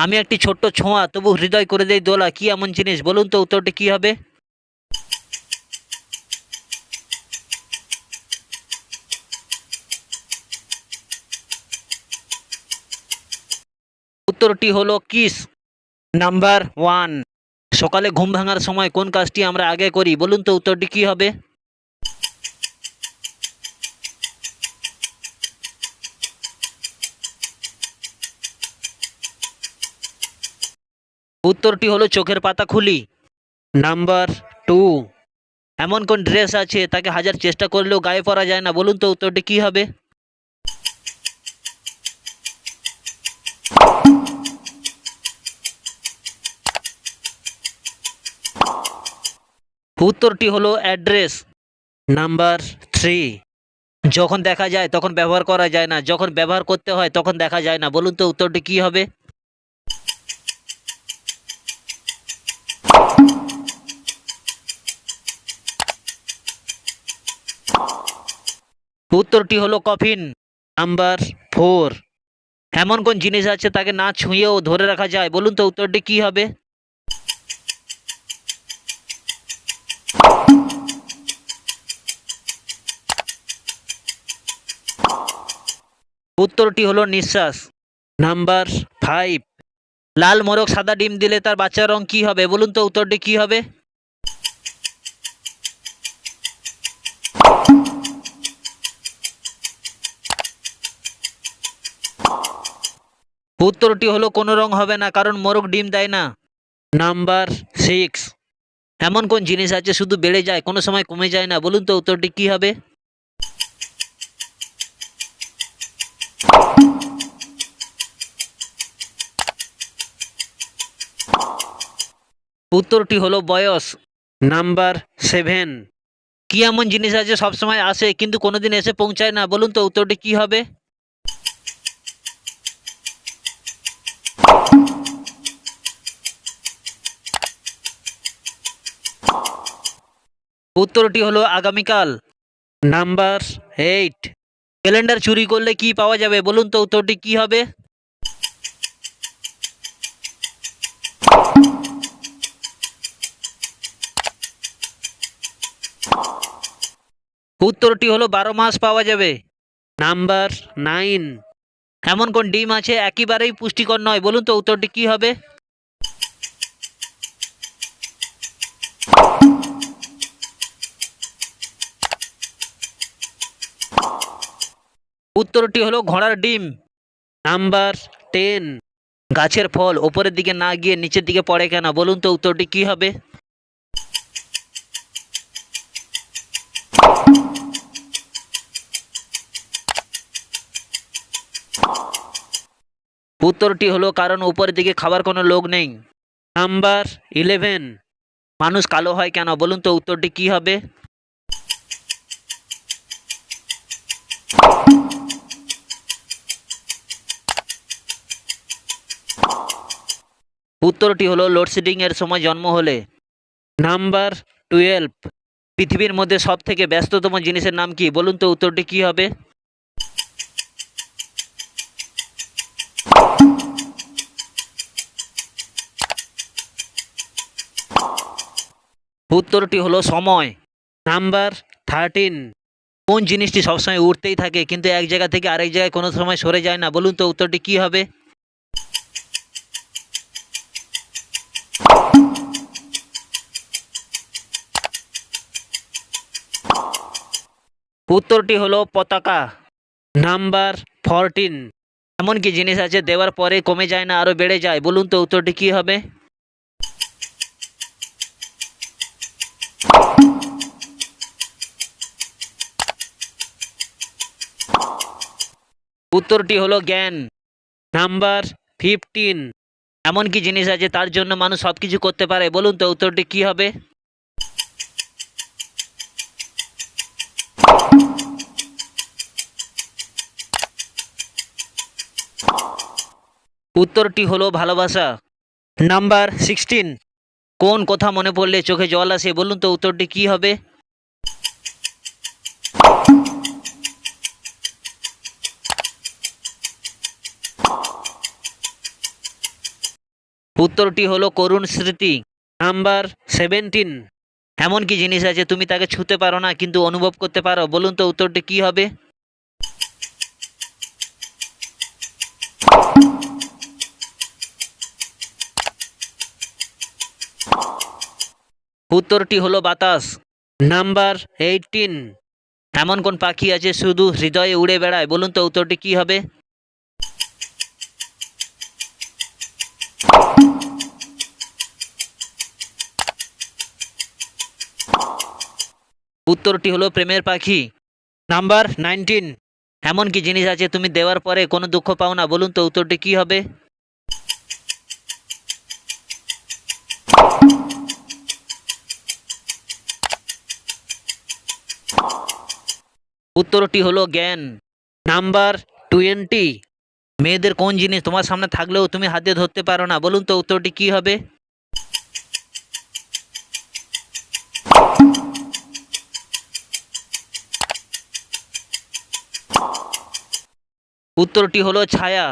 আমি একটি ছোট্ট ছোঁয়া তবু হৃদয় করে দেই দোলা, কি এমন জিনিস? বলুন তো উত্তরটি কি হবে? উত্তরটি হলো কিস। Number one. সকালে ঘুম ভাঙার সময় কোন কাজটি আমরা আগে করি? বলুন তো উত্তরটি কি হবে? উত্তরটি হলো চোখের পাতা খুলি। Number two. এমন কোন ড্রেস আছে তাকে হাজার চেষ্টা করলেও গায়ে পরা যায় না? বলুন তো উত্তরটি কি হবে? উত্তরটি হলো অ্যাড্রেস। Number three. যখন দেখা যায় তখন ব্যবহার করা যায় না, যখন ব্যবহার করতে হয় তখন দেখা যায় না। বলুন তো উত্তরটি কি হবে? উত্তরটি হলো কফিন। Number four. এমন কোন জিনিস আছে তাকে না ছুঁয়েও ধরে রাখা যায়? বলুন তো উত্তরটি কি হবে? উত্তরটি হলো নিঃশ্বাস। Number five. লাল মোরগ সাদা ডিম দিলে তার বাচ্চার রং কি হবে? বলুন তো উত্তরটি কি হবে? উত্তরটি হলো কোনো রং হবে না, কারণ মোরগ ডিম দেয় না। Number six. এমন কোন জিনিস আছে শুধু বেড়ে যায়, কোনো সময় কমে যায় না? বলুন তো উত্তরটি কি হবে? উত্তরটি হলো বয়স। Number seven. কি এমন জিনিস আছে সবসময় আসে কিন্তু কোনোদিন এসে পৌঁছায় না? বলুন তো উত্তরটি কি হবে? উত্তরটি হলো আগামীকাল। Number eight. ক্যালেন্ডার চুরি করলে কি পাওয়া যাবে? বলুন তো উত্তরটি কি হবে? উত্তরটি হলো 12 মাস পাওয়া যাবে। Number nine. এমন কোন ডিম আছে একেবারেই পুষ্টিকর নয়? বলুন তো উত্তরটি কি হবে? উত্তরটি হলো ঘোড়ার ডিম। Number ten. গাছের ফল ওপরের দিকে না গিয়ে নিচের দিকে পড়ে কেন? বলুন তো উত্তরটি কি হবে? উত্তরটি হলো কারণ উপরের দিকে খাবার কোনো লোক নেই। Number eleven. মানুষ কালো হয় কেন? বলুন তো উত্তরটি কি হবে? উত্তরটি হলো লোডশেডিং এর সময় জন্ম হলে। Number twelve. পৃথিবীর মধ্যে সব থেকে ব্যস্ততম জিনিসের নাম কি? বলুন তো উত্তরটি কি হবে? উত্তরটি হলো সময়। Number thirteen. কোন জিনিসটি সবসময় উঠতেই থাকে কিন্তু এক জায়গা থেকে আরেক জায়গায় কোনো সময় সরে যায় না? বলুন তো উত্তরটি কি হবে? উত্তরটি হলো পতাকা। Number fourteen. এমন কি জিনিস আছে দেওয়ার পরে কমে যায় না, আরো বেড়ে যায়? বলুন তো উত্তরটি কি হবে? উত্তরটি হলো জ্ঞান। Number fifteen. এমন কি জিনিস আছে তার জন্য মানুষ সবকিছু করতে পারে? বলুন তো উত্তরটি কি হবে? উত্তরটি হলো ভালোবাসা। Number sixteen. কোন কথা মনে পড়লে চোখে জল আসে? বলুন তো উত্তরটি কি হবে? উত্তরটি হলো করুণ স্মৃতি। নাম্বার 17। এমন কি জিনিস আছে তুমি তাকে ছুঁতে পারো না কিন্তু অনুভব করতে পারো? বলুন তো উত্তরটি কি হবে? উত্তরটি হলো বাতাস। নাম্বার 18। এমন কোন পাখি আছে শুধু হৃদয়ে উড়ে বেড়ায়? বলুন তো উত্তরটি কি হবে? উত্তরটি হলো প্রেমের পাখি। নাম্বার 19। এমন কি জিনিস আছে তুমি দেওয়ার পরে কোনো দুঃখ পাও না? বলুন তো উত্তরটি কি হবে? উত্তরটি হলো জ্ঞান। নাম্বার 20। মেয়েদের কোন জিনিস তোমার সামনে থাকলেও তুমি হাত দিয়ে ধরতে পারো না? বলুন তো উত্তরটি কি হবে? উত্তরটি হলো ছায়া।